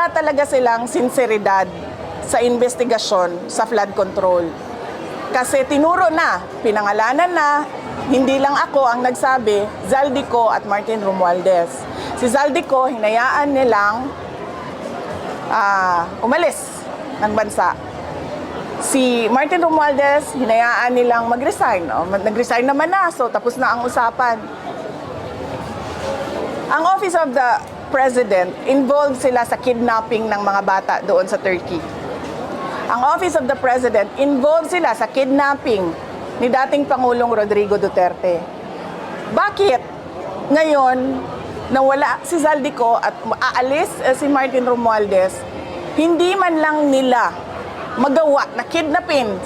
wala talaga silang sinseridad sa investigasyon sa flood control. Kasi tinuro na, pinangalanan na, hindi lang ako ang nagsabi, Zaldico at Martin Romualdez. Si Zaldico, hinayaan nilang umalis ng bansa. Si Martin Romualdez, hinayaan nilang mag-resign. Nag-resign naman na, so tapos na ang usapan. Ang Office of the President, involved sila sa kidnapping ng mga bata doon sa Turkey. Ang Office of the President, involved sila sa kidnapping ni dating Pangulong Rodrigo Duterte. Bakit ngayon, nawala si Zaldico at aalis si Martin Romualdez, hindi man lang nila magawa na kidnapin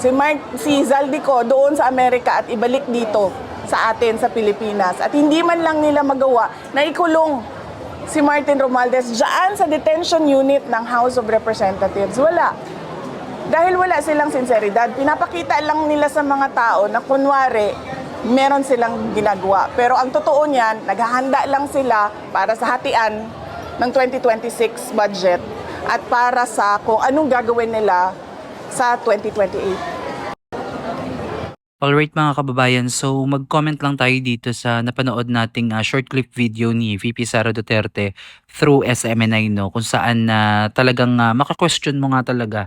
si Zaldico doon sa Amerika at ibalik dito sa atin sa Pilipinas. At hindi man lang nila magawa na ikulong si Martin Romualdez dyan sa detention unit ng House of Representatives. Wala. Dahil wala silang sinseridad, pinapakita lang nila sa mga tao na kunwari, meron silang ginagawa. Pero ang totoo niyan, naghahanda lang sila para sa hatian ng 2026 budget at para sa kung anong gagawin nila sa 2028. Alright mga kababayan, so mag-comment lang tayo dito sa napanood nating short clip video ni VP Sara Duterte through SMNI, no, kung saan talagang maka-question mo nga talaga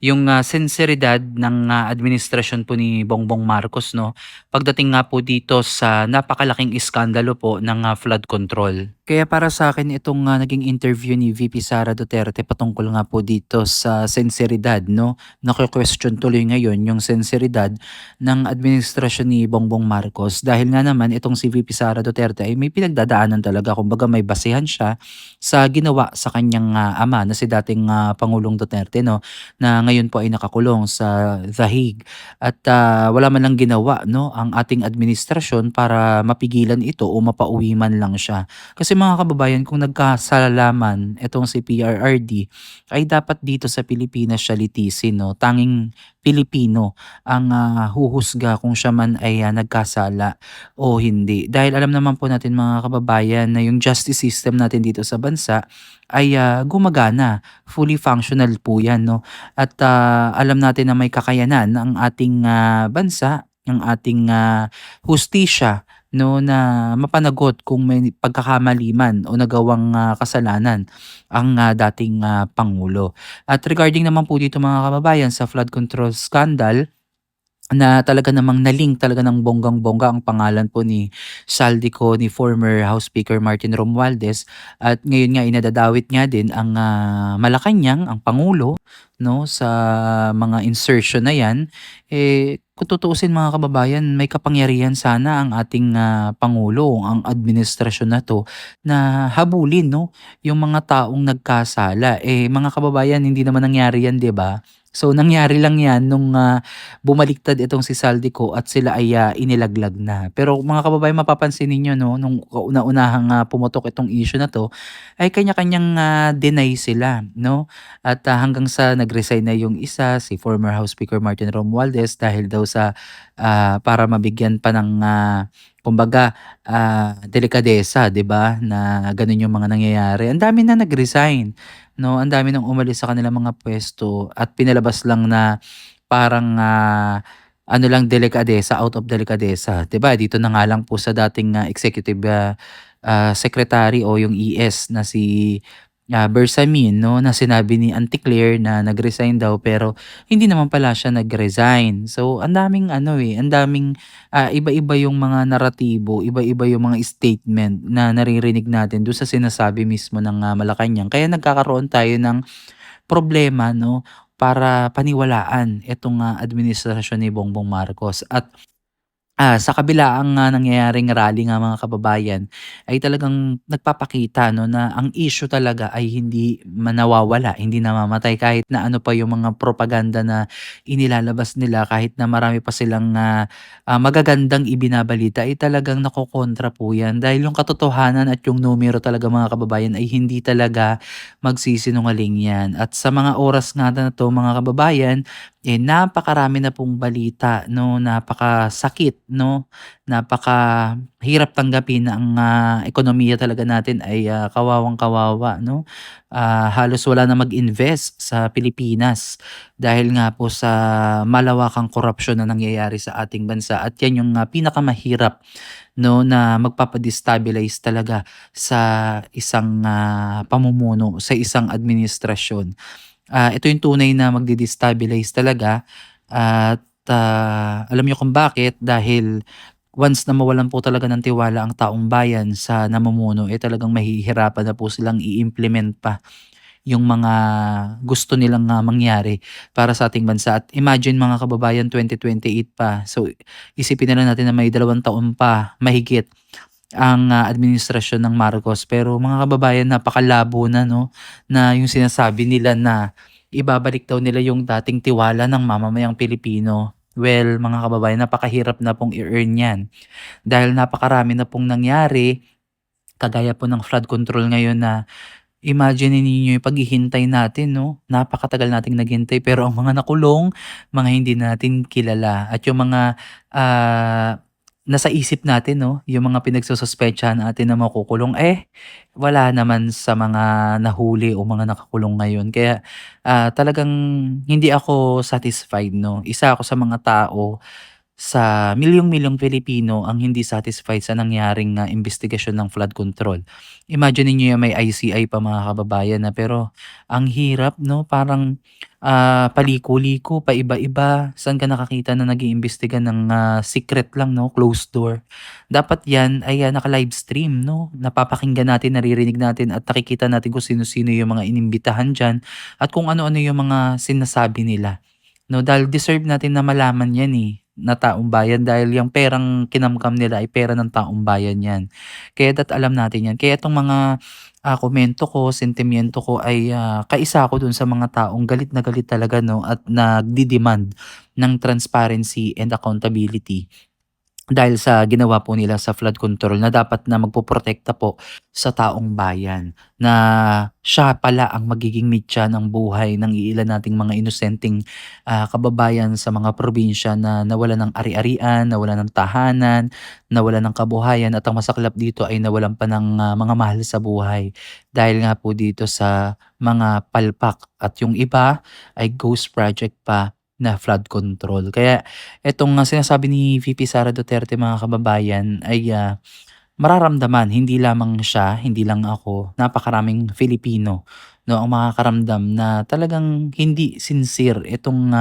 yung sinseridad ng administrasyon po ni Bongbong Marcos, no, pagdating nga po dito sa napakalaking iskandalo po ng flood control. Kaya para sa akin itong naging interview ni VP Sara Duterte patungkol nga po dito sa sinseridad, no, naki-question tuloy ngayon yung sinseridad ng administrasyon ni Bongbong Marcos dahil nga naman itong si VP Sara Duterte ay may pinagdadaanan talaga, kumbaga may basehan siya sa ginawa sa kanyang ama na si dating Pangulong Duterte, no, na ngayon po ay nakakulong sa The Hague at wala man lang ginawa, no, ang ating administrasyon para mapigilan ito o mapauwi man lang siya. Kasi mga kababayan, kung nagkasalaman itong si PRRD ay dapat dito sa Pilipinas siya litisin, no. Tanging Pilipino ang huhusga kung siya man ay nagkasala o hindi. Dahil alam naman po natin mga kababayan na yung justice system natin dito sa bansa ay gumagana, fully functional po yan, no. At alam natin na may kakayanan ang ating bansa, ang ating hustisya, no, na mapanagot kung may pagkakamali man o nagawang kasalanan ang dating Pangulo. At regarding naman po dito mga kababayan sa flood control scandal, na talaga namang naling talaga ng bonggang-bongga ang pangalan po ni Zaldico, ni former House Speaker Martin Romualdez, at ngayon nga inadadawit nga din ang Malacanang, ang Pangulo, no, sa mga insertion na yan. Kung tutuusin mga kababayan, may kapangyarihan sana ang ating Pangulo, ang administrasyon na to, na habulin, no, yung mga taong nagkasala. Mga kababayan, hindi naman nangyari yan, 'di ba? So nangyari lang yan nung bumaliktad itong si Zaldico at sila ay inilaglag na. Pero mga kababayan, mapapansin ninyo, no, nung kauna-unahang pumutok itong issue na to, ay kanya-kanyang deny sila, no? At hanggang sa nag-resign na yung isa, si former House Speaker Martin Romualdez, dahil daw sa para mabigyan pa ng kumbaga delikadesa, 'di ba? Na ganun yung mga nangyayari. Ang dami na nag-resign, no? Ang dami nang umalis sa kanilang mga pwesto at pinalabas lang na parang ano lang, delikadesa, out of delikadesa, 'di ba? Dito na nga lang po sa dating executive secretary o yung ES na si Bersamin, no, na sinabi ni Auntie Claire na nag-resign daw pero hindi naman pala siya nag-resign. So ang daming ang daming iba-iba yung mga naratibo, iba-iba yung mga statement na naririnig natin doon sa sinasabi mismo ng Malacanang. Kaya nagkakaroon tayo ng problema, no, para paniwalaan itong administrasyon ni Bongbong Marcos. At sa kabilaang nangyayaring rally nga mga kababayan, ay talagang nagpapakita, no, na ang issue talaga ay hindi nawawala, hindi namamatay kahit na ano pa yung mga propaganda na inilalabas nila, kahit na marami pa silang magagandang ibinabalita, ay talagang nakokontra po yan. Dahil yung katotohanan at yung numero talaga mga kababayan ay hindi talaga magsisinungaling yan. At sa mga oras nga na to mga kababayan, napakarami na pong balita, no, napakasakit 'no, napakahirap tanggapin na ang, ekonomiya talaga natin ay, kawawang-kawawa 'no. Halos wala na mag-invest sa Pilipinas dahil nga po sa malawakang korapsiyon na nangyayari sa ating bansa at 'yan yung, pinakamahirap 'no, na magpapa-destabilize talaga sa isang, pamumuno, sa isang administrasyon. Ito yung tunay na magde-destabilize talaga at, alam niyo kung bakit, dahil once na mawalan po talaga ng tiwala ang taong bayan sa namumuno, eh, talagang mahihirapan na po silang i-implement pa yung mga gusto nilang, mangyari para sa ating bansa. At imagine mga kababayan, 2028 pa. So, isipin na lang natin na may 2 taon pa mahigit ang, administrasyon ng Marcos. Pero mga kababayan, napakalabo na 'no, na yung sinasabi nila na ibabalik daw nila yung dating tiwala ng mamamayang Pilipino. Well, mga kababayan, napakahirap na pong i-earn 'yan dahil napakarami na pong nangyari, kagaya po ng flood control ngayon na imagine ninyo yung paghihintay natin 'no, napakatagal nating naghintay pero ang mga nakulong, mga hindi natin kilala at yung mga, nasa isip natin 'no, yung mga pinagsususpetsahan natin na makukulong, eh, wala naman sa mga nahuli o mga nakakulong ngayon. Kaya, talagang hindi ako satisfied 'no. Isa ako sa mga tao sa milyong-milyong Pilipino ang hindi satisfied sa nangyaring, imbestigasyon ng flood control. Imagine ninyo yung may ICI pa mga kababayan na pero ang hirap 'no, parang, paliko-liko, paiba-iba. Saan ka nakakita na nag-iimbestiga ng, secret lang 'no, closed door. Dapat 'yan ay, naka-livestream 'no, napapakinggan natin, naririnig natin at nakikita natin kung sino-sino yung mga inimbitahan diyan at kung ano-ano yung mga sinasabi nila. 'No, dahil deserve natin na malaman 'yan, eh, na taong bayan dahil yung perang kinamkam nila ay pera ng taong bayan 'yan. Kaya dapat alam natin 'yan. Kaya itong mga, komento ko, sentimiento ko ay, kaisa ako dun sa mga taong galit na galit talaga 'no at nagde-demand ng transparency and accountability. Dahil sa ginawa po nila sa flood control na dapat na magpoprotekta po sa taong bayan, na siya pala ang magiging mitya ng buhay ng iilan nating mga inosenteng, kababayan sa mga probinsya na nawalan ng ari-arian, nawalan ng tahanan, nawalan ng kabuhayan at ang masaklap dito ay nawalan pa ng, mga mahal sa buhay. Dahil nga po dito sa mga palpak at yung iba ay ghost project pa na flood control. Kaya itong, sinasabi ni VP Sara Duterte mga kababayan ay, mararamdaman hindi lamang siya, hindi lang ako, napakaraming Filipino 'no, ang makakaramdam na talagang hindi sincere itong,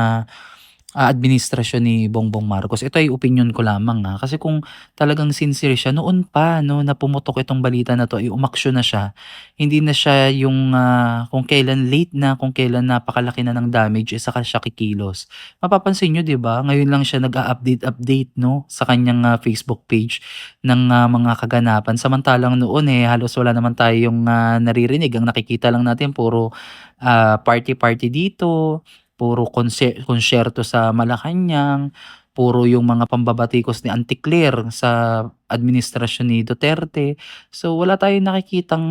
administrasyon ni Bongbong Marcos. Ito ay opinyon ko lamang, kasi kung talagang sincere siya noon pa 'no, na pumutok itong balita na 'to ay umaksyon na siya. Hindi na siya yung, kung kailan late na, kung kailan napakalaki na ng damage, eh, saka siya kikilos. Mapapansin niyo 'di ba, ngayon lang siya nag-a-update 'no, sa kanyang, Facebook page ng, mga kaganapan. Samantalang noon, eh, halos wala naman tayong, naririnig. Ang nakikita lang natin puro, party-party dito, puro konsyerto sa Malacanang, puro yung mga pambabatikos ni Auntie Claire sa administrasyon ni Duterte. So, wala tayong nakikitang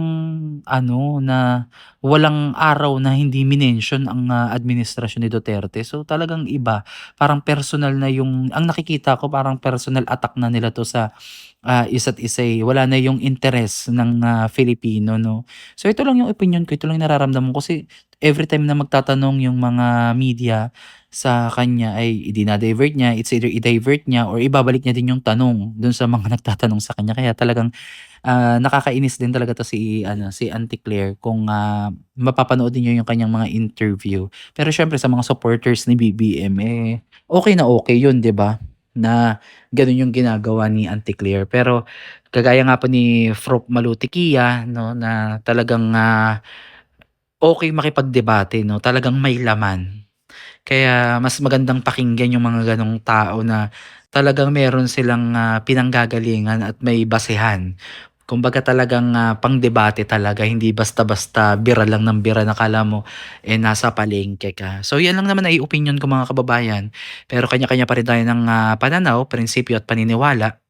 ano, na walang araw na hindi minention ang, administrasyon ni Duterte. So, talagang iba, parang personal na yung ang nakikita ko parang personal attack na nila 'to sa, isa't isa, eh. Wala na yung interes ng, Filipino 'no. So, ito lang yung opinyon ko, ito lang yung nararamdaman ko kasi everytime na magtatanong yung mga media sa kanya ay idina-divert niya, it's either i-divert niya or ibabalik niya din yung tanong dun sa mga nagtatanong sa kanya. Kaya talagang, nakakainis din talaga 'to si ano, si Auntie Claire kung, mapapanood niyo yung kanyang mga interview. Pero siyempre sa mga supporters ni BBM, eh, okey yun 'di ba, na ganun yung ginagawa ni Auntie Claire. Pero kagaya nga po ni Prof. Malutikia 'no, na talagang, okey makipagdebate 'no, talagang may laman. Kaya mas magandang pakinggan yung mga gano'ng tao na talagang meron silang, pinanggagalingan at may basehan. Kumbaga talagang, pang-debate talaga, hindi basta-basta bira lang ng bira na akala mo, eh, nasa palengke ka. So 'yan lang naman ay opinyon ko mga kababayan, pero kanya-kanya pa rin tayo ng, pananaw, prinsipyo at paniniwala.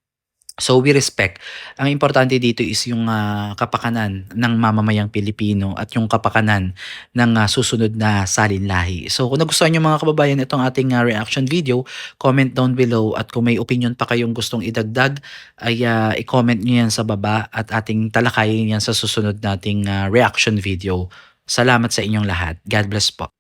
So we respect. Ang importante dito is yung kapakanan ng mamamayang Pilipino at yung kapakanan ng susunod na salinlahi. So kung nagustuhan niyo mga kababayan itong ating reaction video, comment down below at kung may opinion pa kayong gustong idagdag ay i-comment niyo yan sa baba at ating talakayin yan sa susunod nating reaction video. Salamat sa inyong lahat. God bless po.